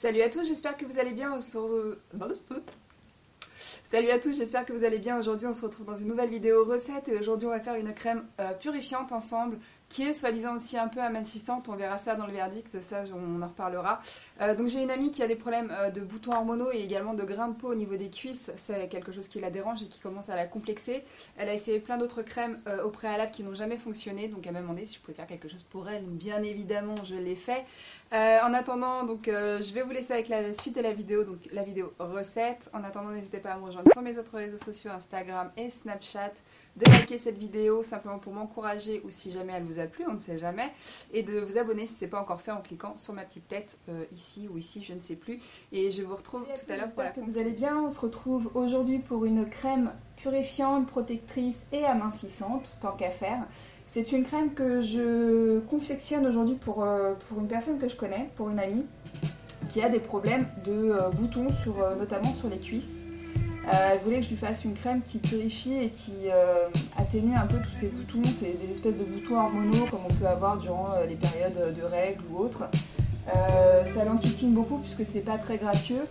Salut à tous, j'espère que vous allez bien. Salut à tous, j'espère que vous allez bien. Aujourd'hui, on se retrouve dans une nouvelle vidéo recette et aujourd'hui, on va faire une crème purifiante ensemble qui est soi-disant aussi un peu amincissante. On verra ça dans le verdict, ça on en reparlera. Donc j'ai une amie qui a des problèmes de boutons hormonaux et également de grains de peau au niveau des cuisses. C'est quelque chose qui la dérange et qui commence à la complexer. Elle a essayé plein d'autres crèmes au préalable qui n'ont jamais fonctionné. Donc elle m'a demandé si je pouvais faire quelque chose pour elle. Bien évidemment, je l'ai fait. En attendant, donc je vais vous laisser avec la suite de la vidéo, donc la vidéo recette. En attendant, n'hésitez pas à me rejoindre sur mes autres réseaux sociaux, Instagram et Snapchat, de liker cette vidéo simplement pour m'encourager ou si jamais elle vous a plu, on ne sait jamais, et de vous abonner si ce n'est pas encore fait en cliquant sur ma petite tête ici ou ici, je ne sais plus. Et je vous retrouve tout à l'heure pour la conclusion. Vous allez bien, on se retrouve aujourd'hui pour une crème purifiante, protectrice et amincissante, tant qu'à faire. C'est une crème que je confectionne aujourd'hui pour une personne que je connais, pour une amie, qui a des problèmes de boutons, notamment sur les cuisses. Elle voulait que je lui fasse une crème qui purifie et qui atténue un peu tous ces boutons. C'est des espèces de boutons hormonaux comme on peut avoir durant les périodes de règles ou autres. Ça l'enquiquine beaucoup puisque c'est pas très gracieux.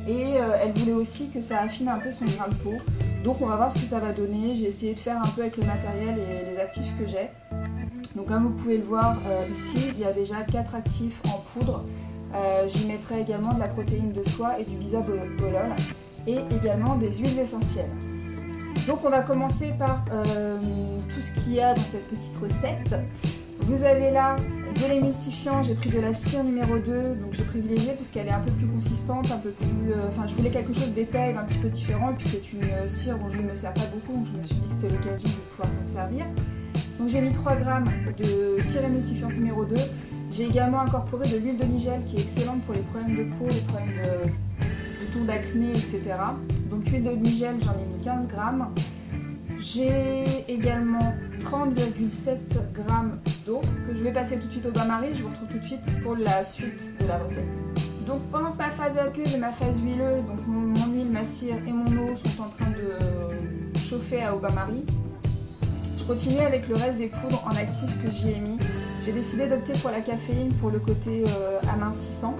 Et elle voulait aussi que ça affine un peu son grain de peau. Donc on va voir ce que ça va donner. J'ai essayé de faire un peu avec le matériel et les actifs que j'ai. Donc comme vous pouvez le voir ici, il y a déjà 4 actifs en poudre. J'y mettrai également de la protéine de soie et du bisabolol et également des huiles essentielles. Donc on va commencer par tout ce qu'il y a dans cette petite recette. Vous avez là de l'émulsifiant, j'ai pris de la cire numéro 2, donc j'ai privilégié parce qu'elle est un peu plus consistante, un peu plus... Enfin je voulais quelque chose d'épais et d'un petit peu différent, et puis c'est une cire dont je ne me sers pas beaucoup, donc je me suis dit que c'était l'occasion de pouvoir s'en servir. Donc j'ai mis 3 grammes de cire émulsifiante numéro 2. J'ai également incorporé de l'huile de nigel qui est excellente pour les problèmes de peau, les problèmes de boutons d'acné, etc. Donc l'huile de nigel, j'en ai mis 15 grammes. J'ai également 30,7 grammes d'eau que je vais passer tout de suite au bain-marie. Je vous retrouve tout de suite pour la suite de la recette. Donc pendant ma phase aqueuse et ma phase huileuse, donc mon huile, ma cire et mon eau sont en train de chauffer au bain-marie. Je continue avec le reste des poudres en actif que j'y ai mis. J'ai décidé d'opter pour la caféine pour le côté amincissant.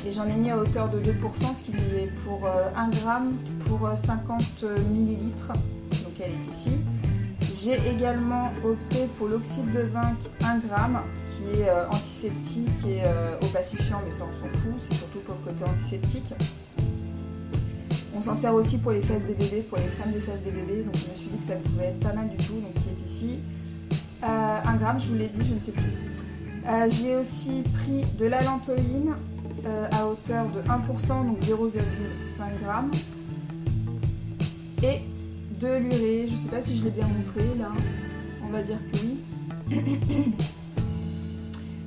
Et j'en ai mis à hauteur de 2%, ce qui est pour 1 gramme pour 50 ml. Donc elle est ici. J'ai également opté pour l'oxyde de zinc 1 gramme, qui est antiseptique et opacifiant, mais ça on s'en fout, c'est surtout pour le côté antiseptique. On s'en sert aussi pour les fesses des bébés, pour les crèmes des fesses des bébés, donc je me suis dit que ça pouvait être pas mal du tout, donc qui est ici. 1 gramme, je vous l'ai dit, je ne sais plus. J'ai aussi pris de l'allantoïne à hauteur de 1%, donc 0,5 g. Et de l'urée, je ne sais pas si je l'ai bien montré là, on va dire que oui.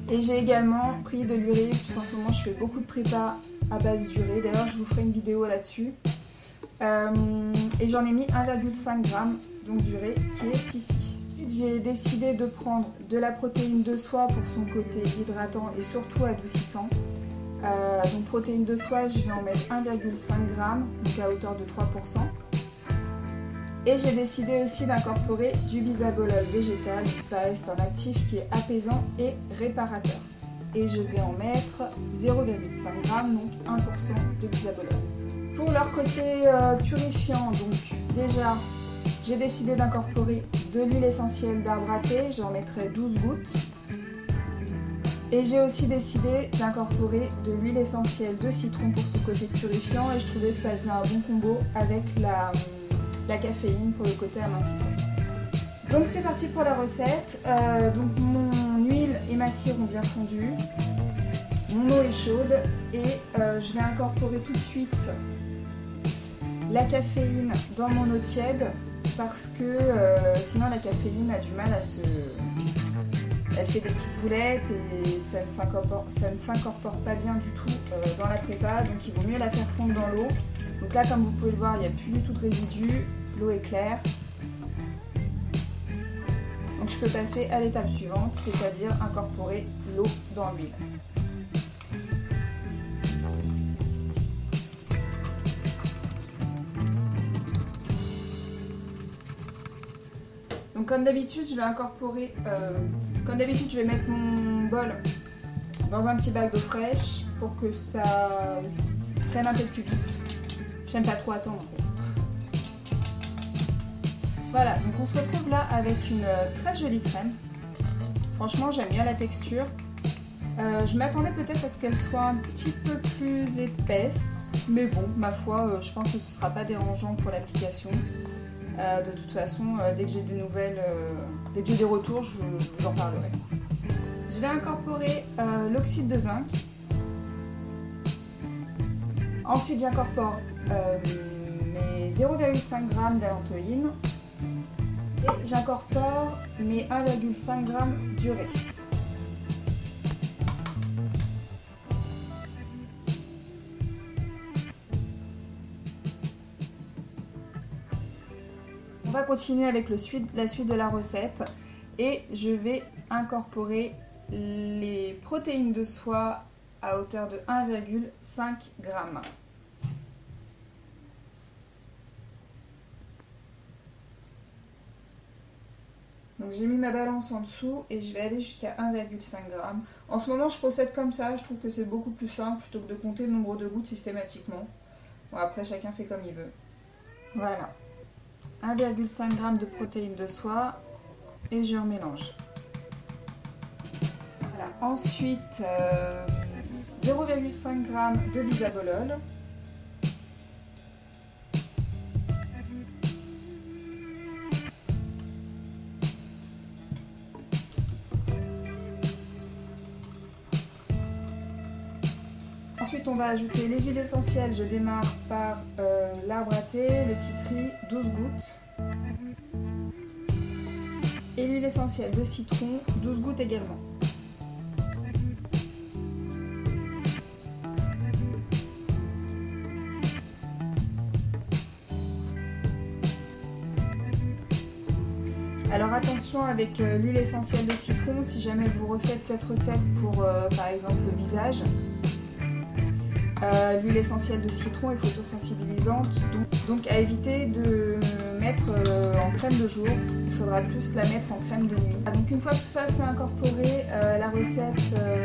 Et j'ai également pris de l'urée, puisqu'en ce moment je fais beaucoup de prépa à base d'urée. D'ailleurs, je vous ferai une vidéo là-dessus. Et j'en ai mis 1,5 g d'urée qui est ici. J'ai décidé de prendre de la protéine de soie pour son côté hydratant et surtout adoucissant. Donc protéine de soie, je vais en mettre 1,5 g, donc à hauteur de 3%. Et j'ai décidé aussi d'incorporer du bisabolol végétal, c'est un actif qui est apaisant et réparateur. Et je vais en mettre 0,5 g, donc 1% de bisabolol. Pour leur côté purifiant, donc déjà, j'ai décidé d'incorporer de l'huile essentielle d'arbre à thé, j'en mettrai 12 gouttes. Et j'ai aussi décidé d'incorporer de l'huile essentielle de citron pour ce côté purifiant et je trouvais que ça faisait un bon combo avec la caféine pour le côté amincissant. Donc c'est parti pour la recette. Donc mon huile et ma cire ont bien fondu. Mon eau est chaude et je vais incorporer tout de suite la caféine dans mon eau tiède parce que sinon la caféine a du mal à se... Elle fait des petites boulettes et ça ne s'incorpore pas bien du tout dans la prépa, donc il vaut mieux la faire fondre dans l'eau. Donc là, comme vous pouvez le voir, il n'y a plus du tout de résidus, l'eau est claire. Donc je peux passer à l'étape suivante, c'est-à-dire incorporer l'eau dans l'huile. Donc comme d'habitude, je vais incorporer... Comme d'habitude, je vais mettre mon bol dans un petit bac d'eau fraîche pour que ça traîne un peu plus vite. J'aime pas trop attendre en fait. Voilà, donc on se retrouve là avec une très jolie crème. Franchement, j'aime bien la texture. Je m'attendais peut-être à ce qu'elle soit un petit peu plus épaisse, mais bon, ma foi, je pense que ce ne sera pas dérangeant pour l'application. De toute façon, dès que j'ai des nouvelles, dès que j'ai des retours, je vous en parlerai. Je vais incorporer l'oxyde de zinc. Ensuite, j'incorpore mes 0,5 g d'allantoïne. Et j'incorpore mes 1,5 g d'urée. On va continuer avec la suite de la recette et je vais incorporer les protéines de soie à hauteur de 1,5 g. Donc j'ai mis ma balance en dessous et je vais aller jusqu'à 1,5 g. En ce moment je procède comme ça, je trouve que c'est beaucoup plus simple plutôt que de compter le nombre de gouttes systématiquement. Bon, après chacun fait comme il veut. Voilà. 1,5 g de protéines de soie et je remélange. Voilà. Ensuite 0,5 g de bisabolol. Ensuite, on va ajouter les huiles essentielles. Je démarre par l'arbre à thé, le titri, 12 gouttes. Et l'huile essentielle de citron, 12 gouttes également. Alors attention avec l'huile essentielle de citron, si jamais vous refaites cette recette pour par exemple le visage. L'huile essentielle de citron est photosensibilisante, donc à éviter de mettre en crème de jour, il faudra plus la mettre en crème de nuit. Donc une fois tout ça c'est incorporé, la recette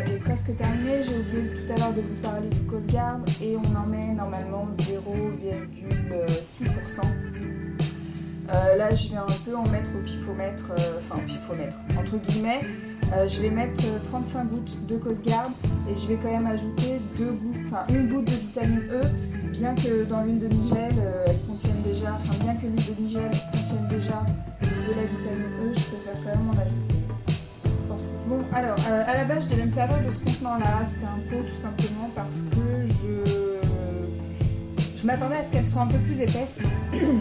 est presque terminée. J'ai oublié tout à l'heure de vous parler du Coast Guard et on en met normalement 0,6%. Là je vais un peu en mettre au pifomètre, entre guillemets. Je vais mettre 35 gouttes de Coast Guard et je vais quand même ajouter une goutte de vitamine E, bien que dans l'huile de nigel elle contienne déjà, bien que l'huile de nigel contienne déjà de la vitamine E, je préfère quand même en ajouter. Bon alors, à la base je devais me servir de ce contenant là, c'était un pot tout simplement parce que je m'attendais à ce qu'elle soit un peu plus épaisse.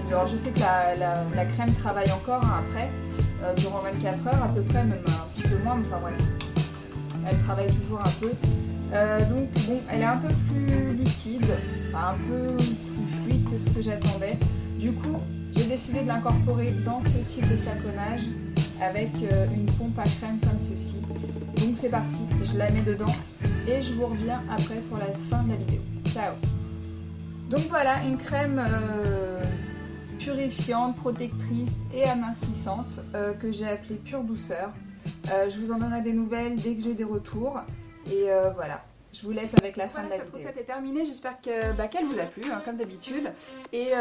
Alors je sais que la crème travaille encore après, durant 24 heures à peu près, même un petit peu moins, mais enfin bref, elle travaille toujours un peu. Donc bon, elle est un peu plus liquide, un peu plus fluide que ce que j'attendais. Du coup, j'ai décidé de l'incorporer dans ce type de flaconnage avec une pompe à crème comme ceci. Donc c'est parti, je la mets dedans et je vous reviens après pour la fin de la vidéo. Ciao! Donc voilà, une crème purifiante, protectrice et amincissante que j'ai appelée Pure Douceur. Je vous en donnerai des nouvelles dès que j'ai des retours. Et voilà, je vous laisse avec la fin de la vidéo. Cette recette est terminée, j'espère qu'elle vous a plu, hein, comme d'habitude. Et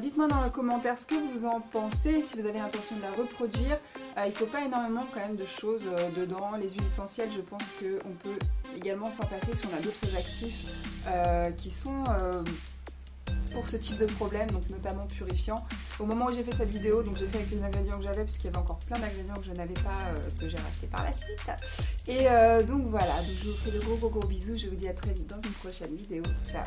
dites-moi dans les commentaires ce que vous en pensez, si vous avez l'intention de la reproduire. Il ne faut pas énormément quand même de choses dedans. Les huiles essentielles, je pense qu'on peut également s'en passer si on a d'autres actifs qui sont pour ce type de problème, donc notamment purifiant. Au moment où j'ai fait cette vidéo, donc j'ai fait avec les ingrédients que j'avais, puisqu'il y avait encore plein d'ingrédients que je n'avais pas, que j'ai racheté par la suite. Et donc voilà, donc je vous fais de gros bisous, je vous dis à très vite dans une prochaine vidéo. Ciao!